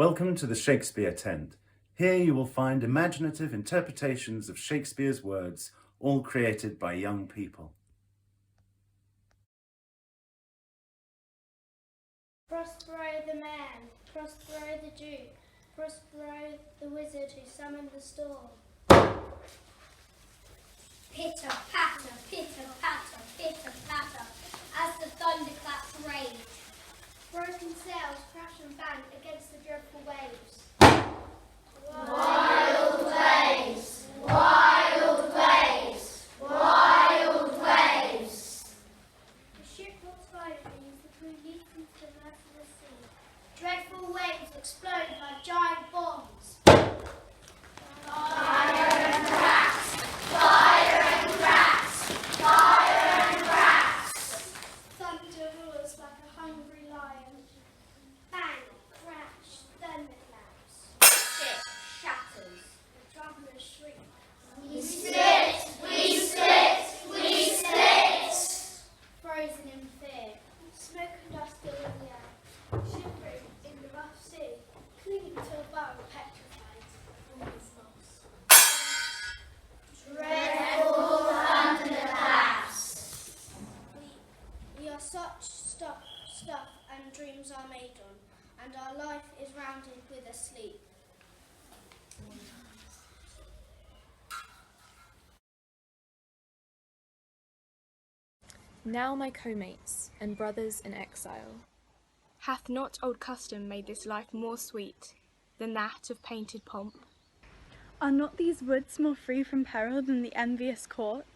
Welcome to the Shakespeare Tent. Here you will find imaginative interpretations of Shakespeare's words, all created by young people. Prospero the man, Prospero the Duke, Prospero the wizard who summoned the storm. Pitter patter, pitter patter, as the thunderclaps rage. Broken sails crash and bang against the dreadful waves. Wild waves, wild waves, wild waves. The ship rocks violently as the crew leaps into the merciless sea. Dreadful waves explode like giant bombs. Fire and cracks, fire and cracks, fire and cracks. Thunder roars like a hungry lion. Bang, crash, thunderclaps. Ship shatters. The travelers shriek. We split, we split, we split. Frozen in fear. Smoke and dust fill the air. Shivering in the rough sea. Clinging to a bow, petrified. All is lost. Dreadful thunderclaps. We are such stuff and dreams are made on, and our life is rounded with a sleep. Now my co-mates and brothers in exile, Hath not old custom made this life more sweet than that of painted pomp? Are not these woods more free from peril than the envious court?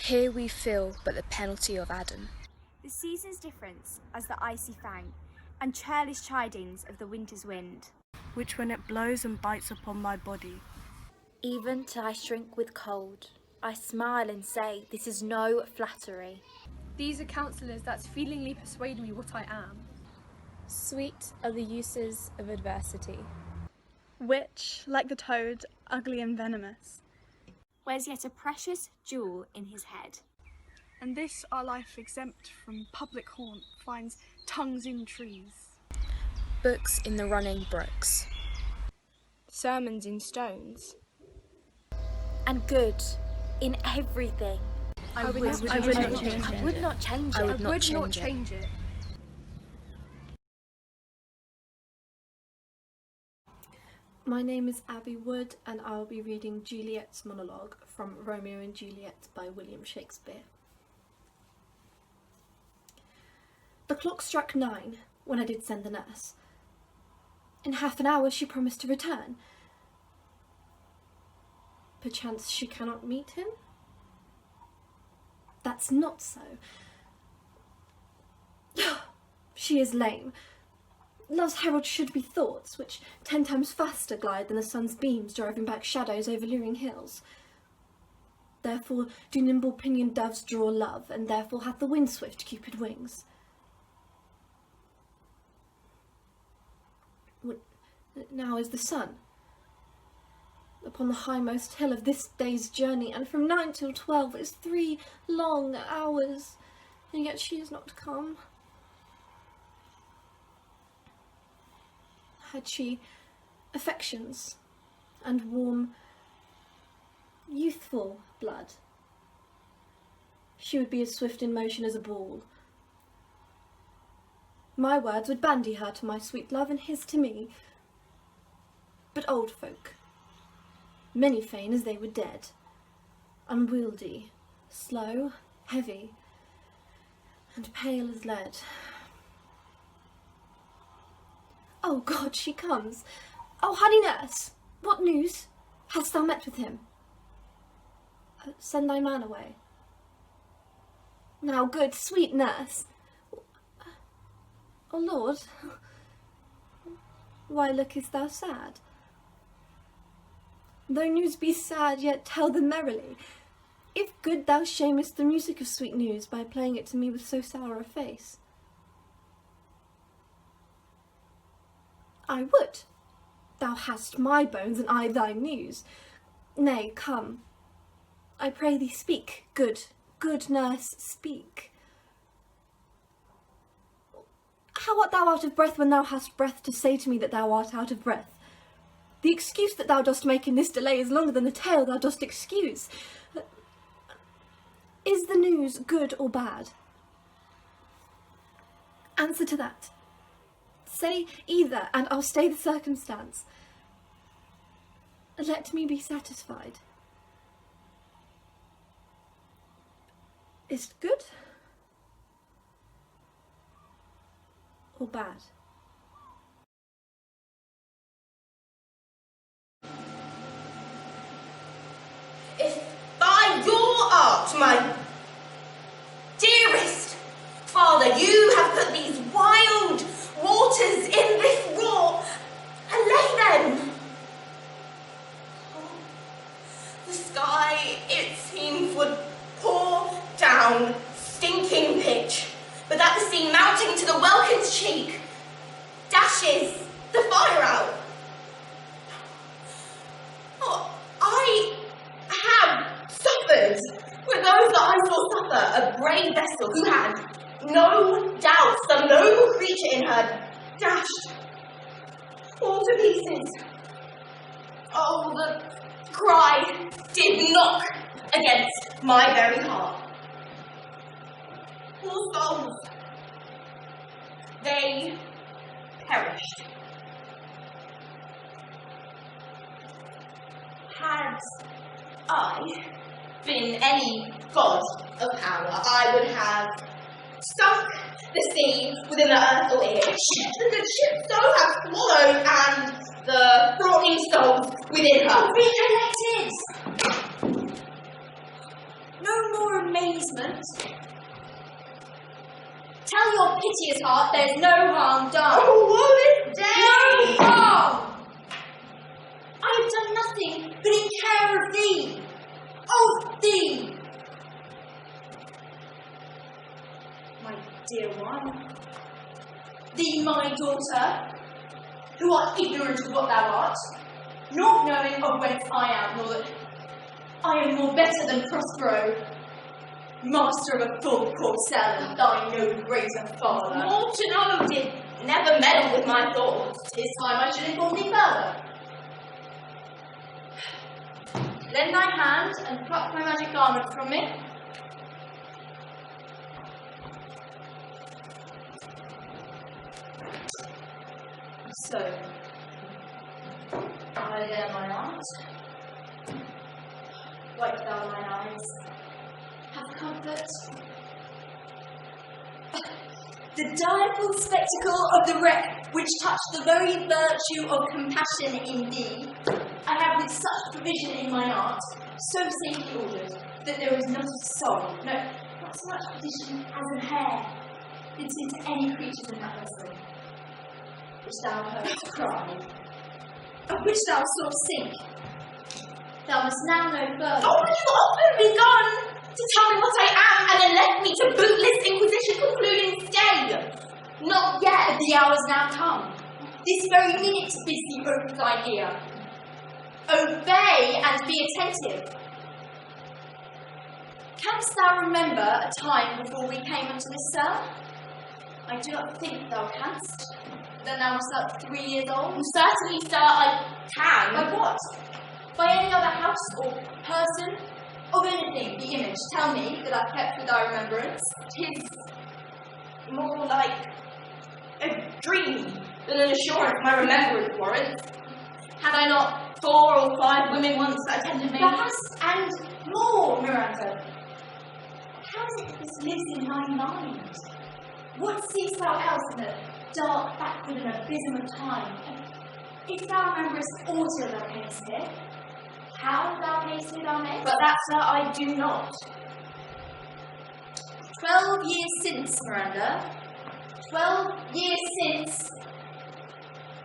here we feel but the penalty of Adam. The season's difference as the icy fang, and churlish chidings of the winter's wind, Which when it blows and bites upon my body, Even till I shrink with cold, I smile and say, this is no flattery. These are counsellors that feelingly persuade me what I am. Sweet are the uses of adversity. which, like the toad, ugly and venomous. wears yet a precious jewel in his head. And this our life exempt from public haunt finds tongues in trees. Books in the running brooks. Sermons in stones. And good in everything. I would not I would not change change it. I would not change I it. would not Would not change it. change it. My name is Abby Wood and I'll be reading Juliet's monologue from Romeo and Juliet by William Shakespeare. The clock struck 9 when I did send the nurse. In half an hour she promised to return. Perchance she cannot meet him? That's not so. She is lame. Love's herald should be thoughts, which 10 times faster glide than the sun's beams driving back shadows over luring hills. Therefore do nimble pinioned doves draw love, and therefore hath the wind swift Cupid wings. Now is the sun upon the highmost hill of this day's journey, and from 9 till 12 is 3 long hours, and yet she is not come. Had she affections and warm, youthful blood, she would be as swift in motion as a ball. My words would bandy her to my sweet love, and his to me. But old folk, many fain as they were dead, unwieldy, slow, heavy, and pale as lead. Oh God, she comes. Oh, honey nurse, what news? Hast thou met with him? Send thy man away. Now, good, sweet nurse. Oh Lord, why lookest thou sad? Though news be sad, yet tell them merrily. If good, thou shamest the music of sweet news by playing it to me with so sour a face. I would. Thou hast my bones, and I thy news. Nay, come. I pray thee speak, good nurse, speak. How How art thou out of breath when thou hast breath to say to me that thou art out of breath? The excuse that thou dost make in this delay is longer than the tale thou dost excuse. Is the news good or bad? Answer to that. Say either, and I'll stay the circumstance. Let me be satisfied. Is it good or bad? If by your art, my dearest father, you have put these wild waters in this raw, allay them. The sky, it seems, would pour down stinking pitch, but that the sea mounting to the welkin's cheek dashes the fire out. Oh, I have suffered with those that I saw suffer, a brave vessel who had no doubt some noble creature in her dashed all to pieces. Oh, the cry did knock against my very heart. Poor souls, they perished. Had I been any god of power, I would have sunk the sea within the earth or air, the ship so have swallowed, and the fraughting souls within her. Recollected! No more amazement. Tell your piteous heart there's no harm done. Oh, woe is day! No harm! I have done nothing but in care of thee. Of thee. My dear one. Thee, my daughter, who art ignorant of what thou art, not knowing of whence I am, nor that I am more better than Prospero, master of a full court cell, and thy no greater father. More to know did never meddle with my thoughts. 'Tis time I should inform thee further. Lend thy hand and pluck my magic garment from me. So, I there mine aunt. Wipe thou mine eyes. Have comfort. The direful spectacle of the wreck which touched the very virtue of compassion in thee, I have with such provision in mine art, so safely ordered, that there is not a soul, no, not so much provision as an hair, fits into any creature in that vessel, which thou heardst cry, of which thou sawest sink. Thou must now know further. Oh, you've often begun to tell me what I am, and then left me to bootless inquisition, concluding stay. Not yet, the hour's now come. This very minute bids thee open thine ear. Obey and be attentive. Canst thou remember a time before we came into this cell? I do not think thou canst. Then thou wast about 3 years old? Certainly, sir, I can. By what? By any other house or person? Of anything, the image, tell me, that I've kept with thy remembrance. 'Tis more like a dream than an assurance my remembrance warrants. Had I not 4 or 5 women once that attended me? Perhaps, and more, Miranda. How is it that this lives in thy mind? What seest thou else in the dark, backward, and abysm of time? And if thou rememberest aught of thou camest here, how thou camest here thou mayest? But that, sir, I do not. 12 years since, Miranda, 12 years since,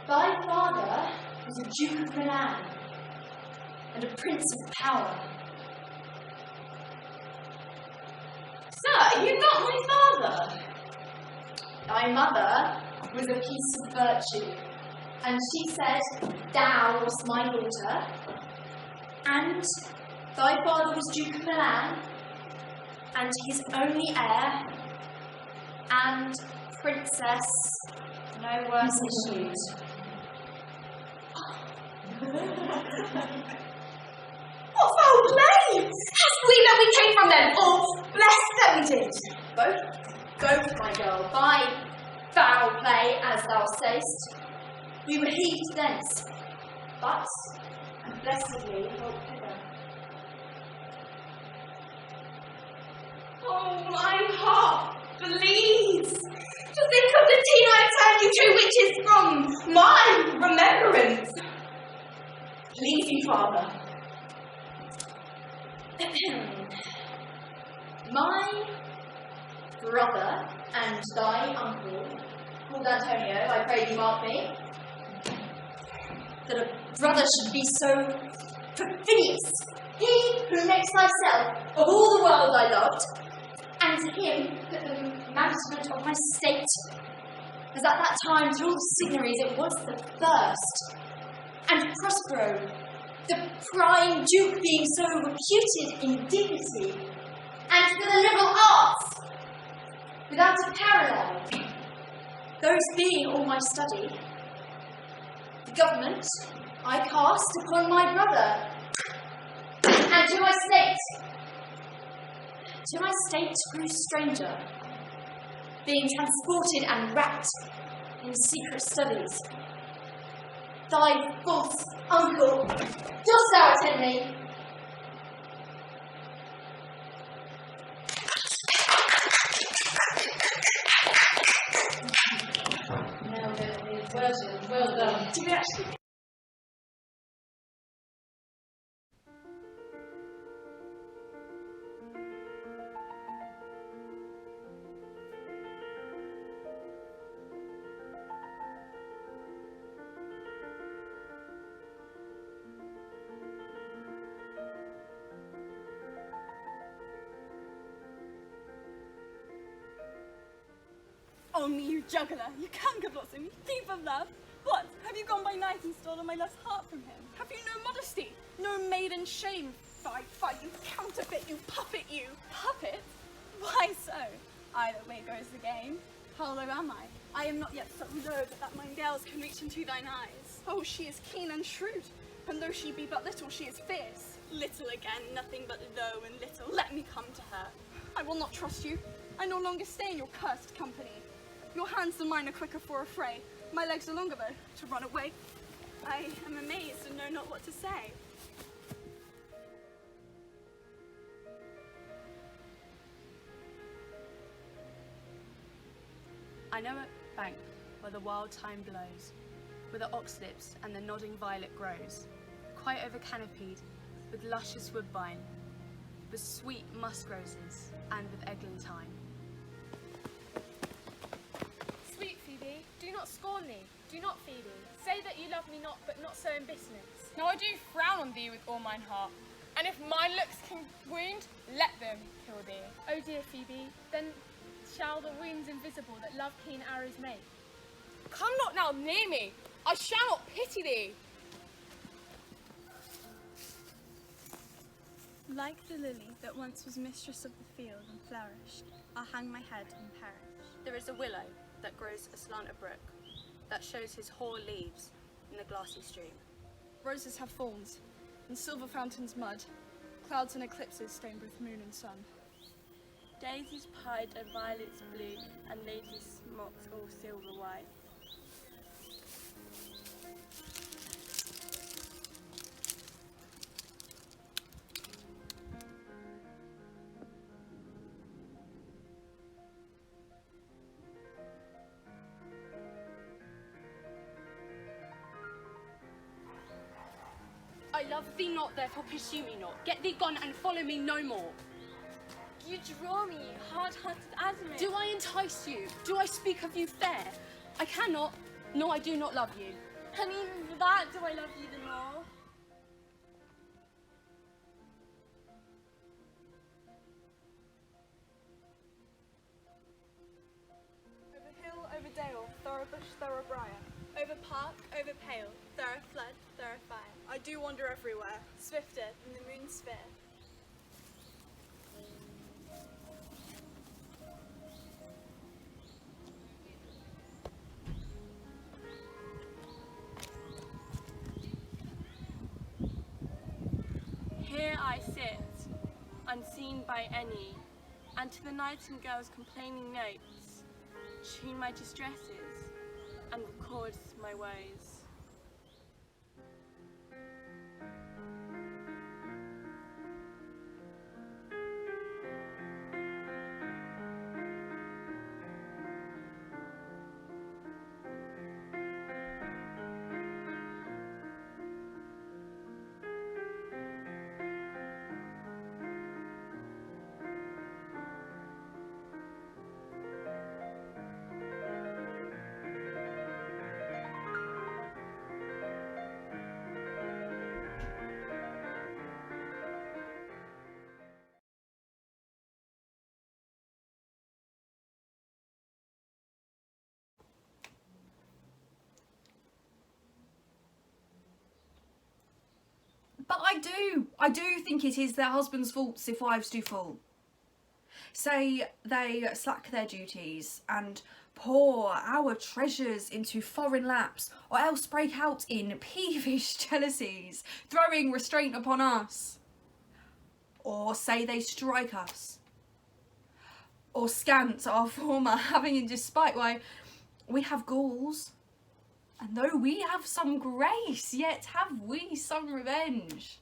thy father was a Duke of Milan and a Prince of Power. Sir, you're not my father. Thy mother was a piece of virtue, and she said, thou wast my daughter, and thy father was Duke of Milan, and his only heir, and Princess, no worse issues. What foul play? Hast we that we came from them, or blessed that we did? Both, my girl, by foul play, as thou sayst. We were heaved thence, but blessedly held hither. Oh, my heart bleeds to think of the teen I turned you to, which is from my remembrance. Please you, Father. My brother and thy uncle, called Antonio, I pray you mark me, that a brother should be so perfidious. He who makes thyself of all the world I loved, and to him put the management of my state, as at that time through all signories it was the first, and Prospero, the prime duke being so reputed in dignity, and for the liberal arts, without a parallel, those being all my study, the government I cast upon my brother, and to my state grew stranger, being transported and wrapped in secret studies. Thy false uncle, dost thou attend me? Now that well done. Do we actually? Oh me, you juggler, you canker blossom, you thief of love. What, have you gone by night and stolen my love's heart from him? Have you no modesty, no maiden shame? Fight, you counterfeit, you puppet, you. Puppet? Why so? Either way goes the game. How low am I? I am not yet so low that mine gales can reach into thine eyes. Oh, she is keen and shrewd, and though she be but little, she is fierce. Little again, nothing but low and little. Let me come to her. I will not trust you. I no longer stay in your cursed company. Your hands and mine are quicker for a fray. My legs are longer, though, to run away. I am amazed and know not what to say. I know a bank where the wild thyme blows, where the oxlips and the nodding violet grows, quite over canopied with luscious woodbine, with sweet musk roses and with eglantine. Sweet Phoebe, do not scorn me. Do not, Phoebe. Say that you love me not, but not so in business. Now I do frown on thee with all mine heart, and if my looks can wound, let them kill thee. Oh dear Phoebe, then shall the wounds invisible that love keen arrows make. Come not now near me, I shall not pity thee. Like the lily that once was mistress of the field and flourished, I'll hang my head and perish. There is a willow that grows aslant a brook, that shows his hoar leaves in the glassy stream. Roses have thorns, and silver fountains mud. Clouds and eclipses stain both moon and sun. Daisies pied and violets blue, and ladies' smocks all silver white. I love thee not, therefore pursue me not. Get thee gone and follow me no more. You draw me, hard-hearted Adamant. Do I entice you? Do I speak of you fair? I cannot, no, I do not love you. And even for that do I love you the more. Over hill, over dale, thorough bush, thorough briar. Over park, over pale, thorough flood, thorough fire. I do wander everywhere, swifter than the moon's sphere. seen by any, and to the nightingale's complaining notes, tune my distresses and record my woes. But I do think it is their husbands' faults if wives do fall. Say they slack their duties and pour our treasures into foreign laps, or else break out in peevish jealousies, throwing restraint upon us. Or say they strike us, or scant our former having in despite. Why, we have galls, and though we have some grace, yet have we some revenge.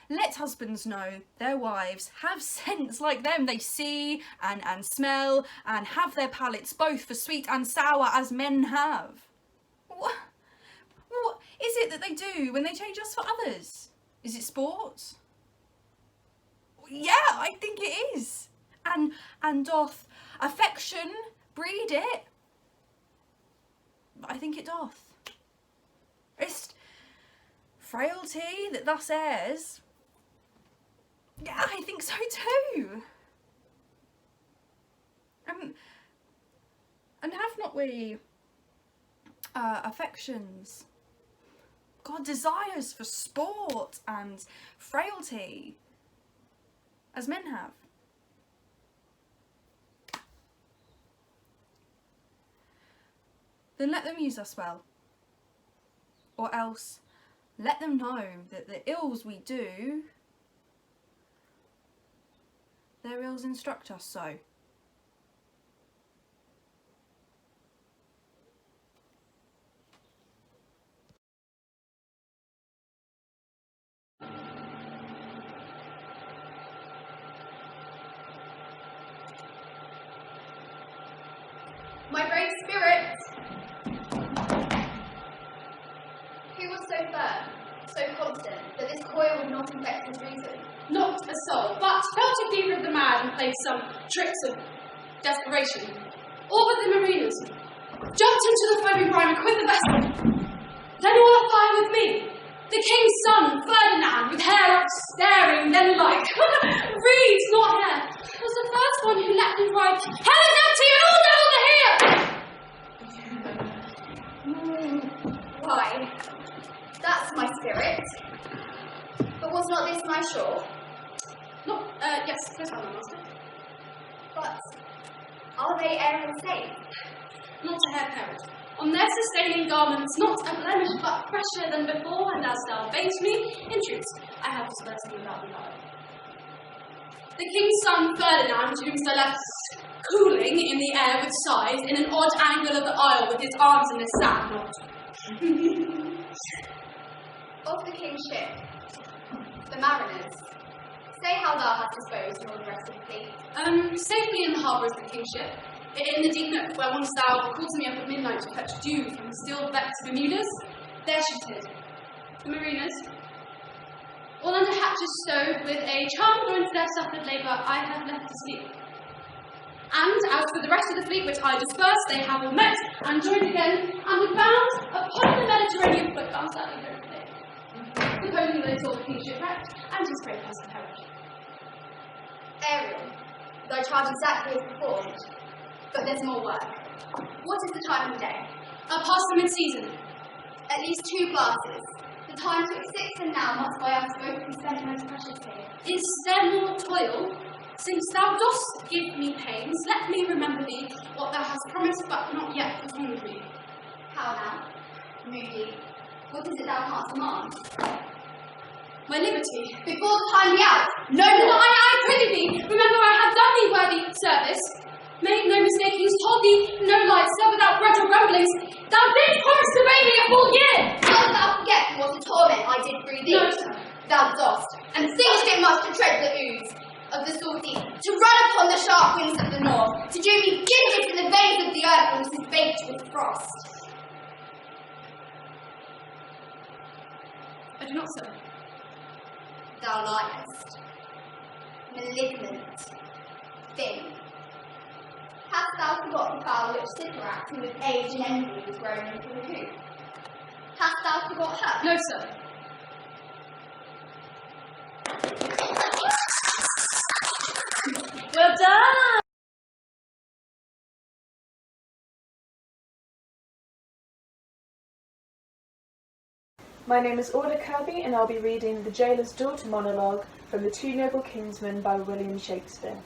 Let husbands know their wives have sense like them. They see and smell and have their palates both for sweet and sour as men have. What is it that they do when they change us for others? Is it sport? Yeah, I think it is. And doth affection breed it? I think it doth. Is frailty that thus errs? Yeah, I think so too. And have not we affections, God, desires for sport and frailty, as men have? Then let them use us well, or else let them know that the ills we do, their ills instruct us so. My brave spirit, who was so firm, so constant, that this coil would not infect his reason? Not a soul, but felt a fever of the mad and played some tricks of desperation. All but the mariners jumped into the foaming brine and quit the vessel. Then all afire with me, the king's son, Ferdinand, with hair up staring, then like, reeds, not hair, was the first one who let me cry, hell is empty and all devils are here! Why, that's my spirit. But was not this my shore? No, yes, close by, my master. But are they air and safe? Not a hair parent. On their sustaining garments, not a blemish, but fresher than before, and as thou badest me, in truth, I have dispersed thee without regard. The king's son Ferdinand, whom Sir left cooling in the air with sighs, in an odd angle of the isle, with his arms in his sack, not. Of the king's ship, the mariners, say how thou hast disposed of all the rest of the fleet. Safely in the harbour is the king's ship, in the deep nook, where once thou called me up at midnight to fetch dew from the still vexed Bermudas, there she hid. The mariners, all under hatches stowed, with a charm joined to their suffered labour, I have left asleep. And as for the rest of the fleet which I dispersed, they have all met and joined again, and were bound upon the Mediterranean foot, bound sadly very today, supposing that they saw the king's shipwrecked, and his great husband perished. Ariel, thy charge exactly is performed, but there's more work. What is the time of the day? Past the mid-season. At least 2 glasses. The time 6, and now must by us both be spent most precious here. Is there more toil? Since thou dost give me pains, let me remember thee what thou hast promised but not yet performed me. How now? Moody, what is it thou canst demand? My liberty. Before the time be out, No more. I prithee thee, remember I have done thee worthy service. Make no mistake, he's told thee no lies, sir, without grudge or grumblings. Thou didst promise to obey me a full year. How dost thou forget what a torment I did through thee? No, sir. Thou dost, and thinkst it must to tread the ooze of the salty, to run upon the sharp winds of the north, to do me gibbet in the veins of the earth which is baked with frost. I do not, sir. Thou liest. Malignant thing. Hast thou forgot the fowl which Cyperax, who with age and envy was grown into the coop? Hast thou forgot her? No, sir. Well done! My name is Orla Kirby, and I'll be reading The Jailer's Daughter monologue from The Two Noble Kinsmen by William Shakespeare.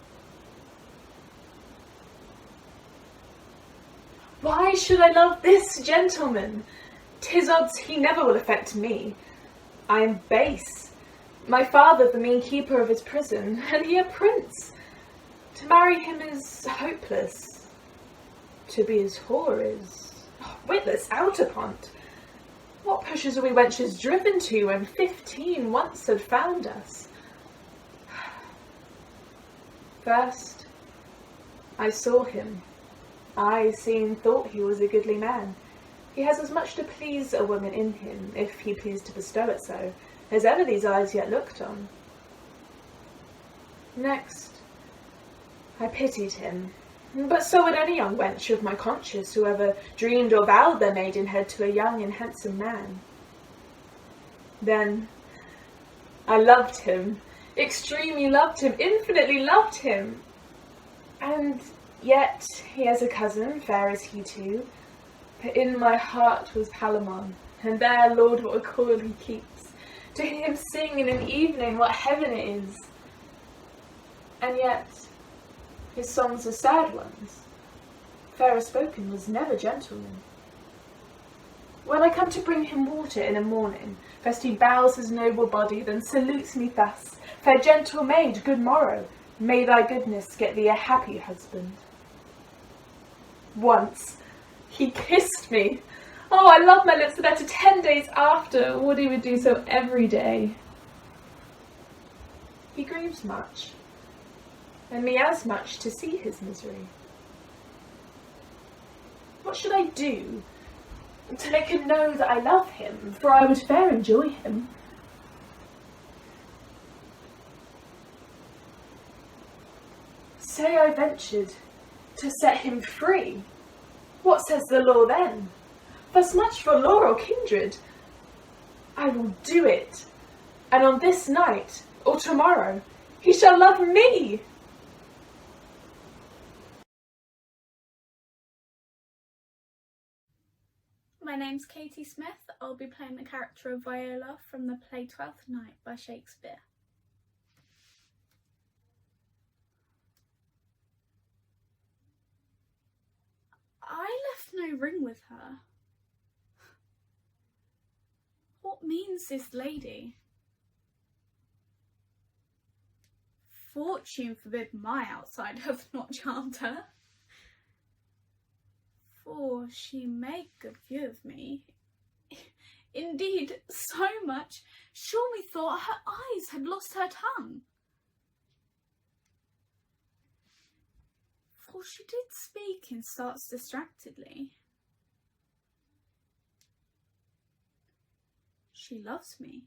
Why should I love this gentleman? 'Tis odds he never will affect me. I am base. My father the mean keeper of his prison, and he a prince. To marry him is hopeless. To be his whore is witless out upon't. What pushes are we wenches driven to when 15 once had found us? First, I saw him. I, seeing, thought he was a goodly man. He has as much to please a woman in him, if he pleased to bestow it so, as ever these eyes yet looked on. Next, I pitied him, but so would any young wench of my conscience who ever dreamed or vowed their maidenhead to a young and handsome man. Then I loved him, extremely loved him, infinitely loved him. And yet he has a cousin, fair as he too, but in my heart was Palamon, and there, Lord, what a call he keeps, to hear him sing in an evening what heaven it is. And yet his songs are sad ones. Fairer spoken was never gentleman. When I come to bring him water in a morning, first he bows his noble body, then salutes me thus: Fair gentle maid, good morrow, may thy goodness get thee a happy husband. Once he kissed me. Oh, I love my lips the better 10 days after. Would he would do so every day. He grieves much, and me as much to see his misery. What should I do to make him know that I love him, for I would fair enjoy him? Say I ventured to set him free. What says the law then? Thus much for law or kindred. I will do it, and on this night, or tomorrow, he shall love me. My name's Katie Smith. I'll be playing the character of Viola from the play Twelfth Night by Shakespeare. I left no ring with her. What means this lady? Fortune forbid my outside hath not charmed her, for she made good view of me. Indeed, so much, sure methought her eyes had lost her tongue. For she did speak in starts distractedly. She loves me.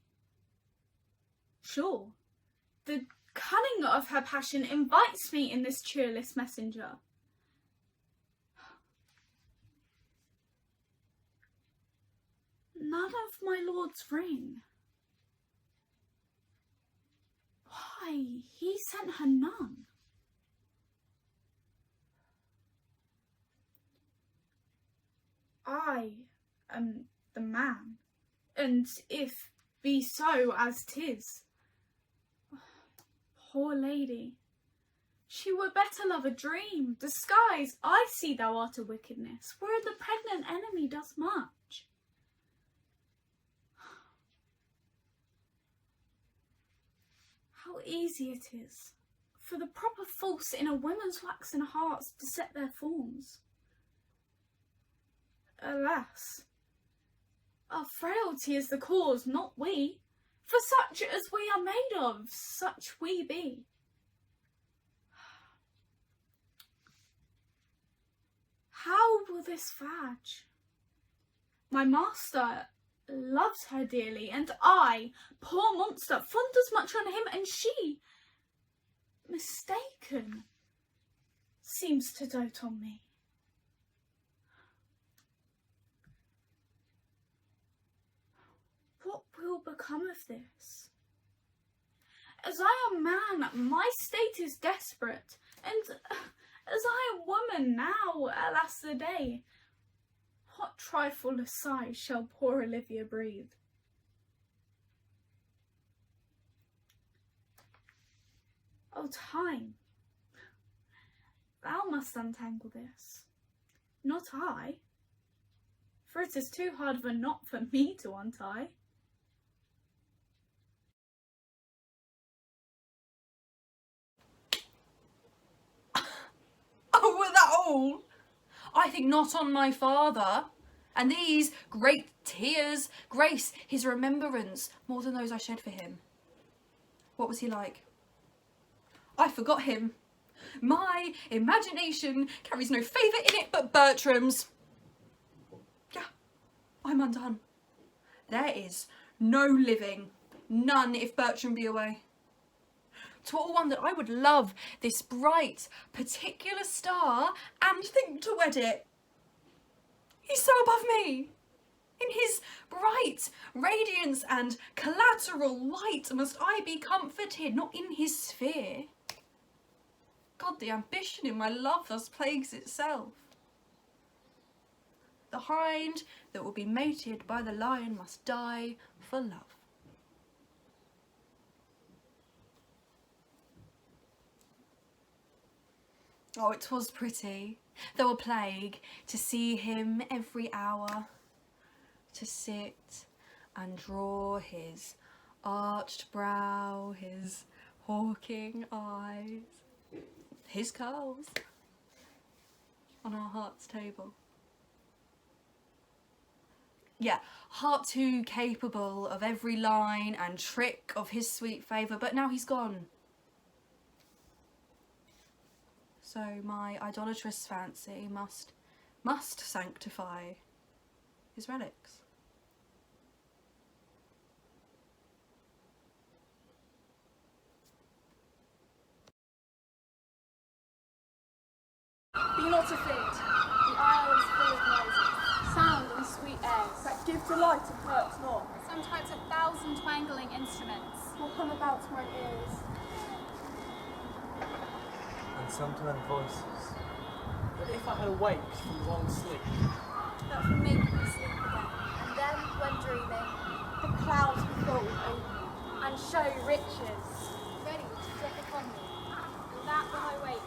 Sure, the cunning of her passion invites me in this cheerless messenger. None of my lord's ring. Why, he sent her none. I am the man, and if be so as 'tis, poor lady, she were better love a dream, disguise. I see thou art a wickedness, where the pregnant enemy does much. How easy it is for the proper force in a woman's waxen hearts to set their forms. Alas, our frailty is the cause, not we. For such as we are made of, such we be. How will this fadge? My master loves her dearly, and I, poor monster, fond as much on him, and she, mistaken, seems to dote on me. What will become of this? As I am man, my state is desperate, and as I am woman now, alas the day, what trifle sigh shall poor Olivia breathe? O time, thou must untangle this, not I, for it is too hard of a knot for me to untie. Oh, were that all? I think not on my father. And these great tears grace his remembrance more than those I shed for him. What was he like? I forgot him. My imagination carries no favour in it but Bertram's. Yeah, I'm undone. There is no living, none if Bertram be away. 'Twere one that I would love this bright, particular star, and think to wed it. He's so above me. In his bright radiance and collateral light must I be comforted, not in his sphere. God, the ambition in my love thus plagues itself. The hind that will be mated by the lion must die for love. Oh, it was pretty, though a plague, to see him every hour, to sit and draw his arched brow, his hawking eyes, his curls on our heart's table. Yeah, heart too capable of every line and trick of his sweet favour, but now he's gone. So my idolatrous fancy must sanctify his relics. Be not afraid. The isle is full of noises, sound and sweet airs that give delight and hurt not. Sometimes 1,000 twangling instruments will come about my ears. And sometimes voices. But if I had awaked from long sleep, that would make me sleep again. And then, when dreaming, the clouds would fold over me and show riches ready to drop upon me. And that when I wait,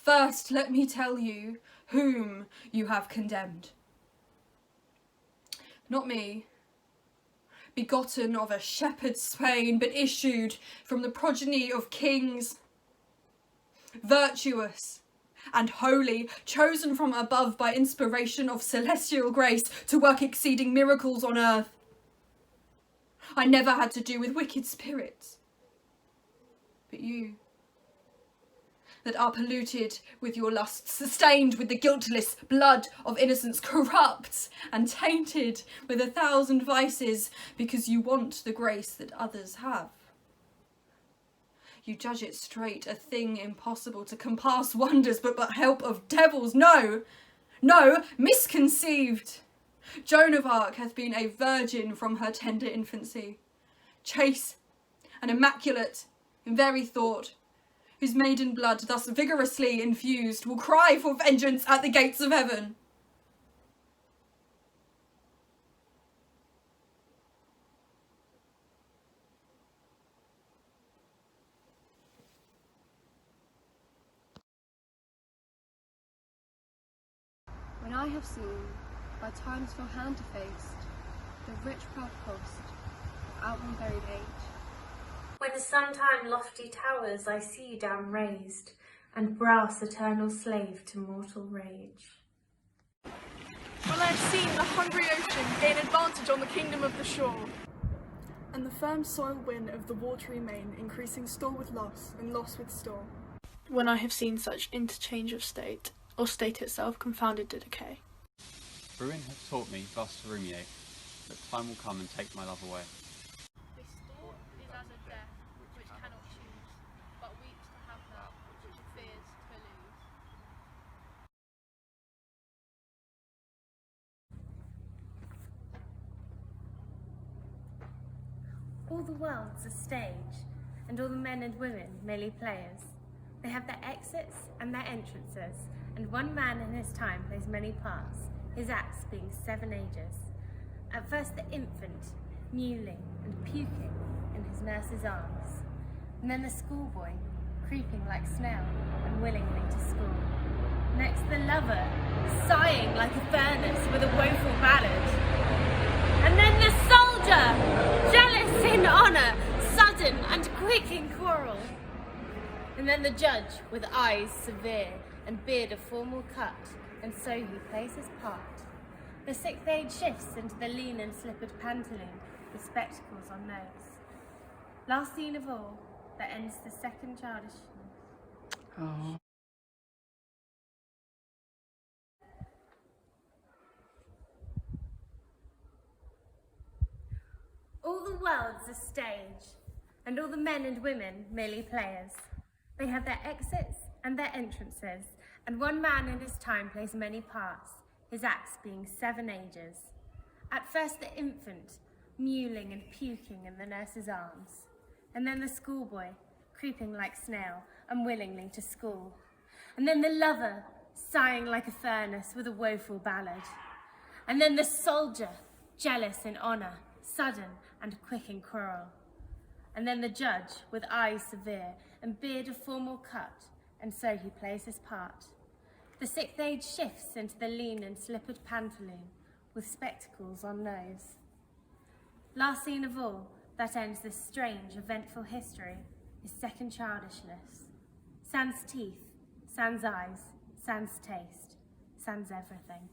First, let me tell you whom you have condemned. Not me, begotten of a shepherd's swain, but issued from the progeny of kings, virtuous and holy, chosen from above by inspiration of celestial grace to work exceeding miracles on earth. I never had to do with wicked spirits, but you, that are polluted with your lusts, sustained with the guiltless blood of innocence, corrupt and tainted with 1,000 vices, because you want the grace that others have. You judge it straight, a thing impossible to compass wonders, but help of devils. No, misconceived. Joan of Arc hath been a virgin from her tender infancy, chaste and immaculate in very thought, whose maiden blood thus vigorously infused will cry for vengeance at the gates of heaven. have seen, by times feel hand-defaced, the rich proud cost of outworn buried age. When the sometime lofty towers I see down raised, and brass eternal slave to mortal rage. When I have seen the hungry ocean gain advantage on the kingdom of the shore, And the firm soil wind of the watery main increasing store with loss and loss with store. When I have seen such interchange of state, or state itself confounded to decay. Ruin has taught me thus to ruminate, that time will come and take my love away. This thought is as a death which cannot choose, but weeps to have that which it fears to lose. All the world's a stage, and all the men and women merely players. They have their exits and their entrances, and one man in his time plays many parts, his acts being 7 ages. At first the infant, mewling and puking in his nurse's arms, and then the schoolboy, creeping like snail, unwillingly to school. Next the lover, sighing like a furnace with a woeful ballad. And then the soldier, jealous in honour, sudden and quick in quarrel. And then the judge, with eyes severe and beard of formal cut, and so he plays his part. The 6th age shifts into the lean and slippered pantaloon, with spectacles on nose. Last scene of all, that ends the 2nd childishness. Oh. All the world's a stage, and all the men and women merely players. They have their exits and their entrances, and one man in his time plays many parts, his acts being 7 ages. At first the infant, mewling and puking in the nurse's arms, and then the schoolboy, creeping like snail, unwillingly to school, and then the lover, sighing like a furnace with a woeful ballad, and then the soldier, jealous in honour, sudden and quick in quarrel, and then the judge, with eyes severe and beard of formal cut, and so he plays his part. The 6th age shifts into the lean and slippered pantaloon, with spectacles on nose. Last scene of all, that ends this strange, eventful history, is 2nd childishness. Sans teeth, sans eyes, sans taste, sans everything.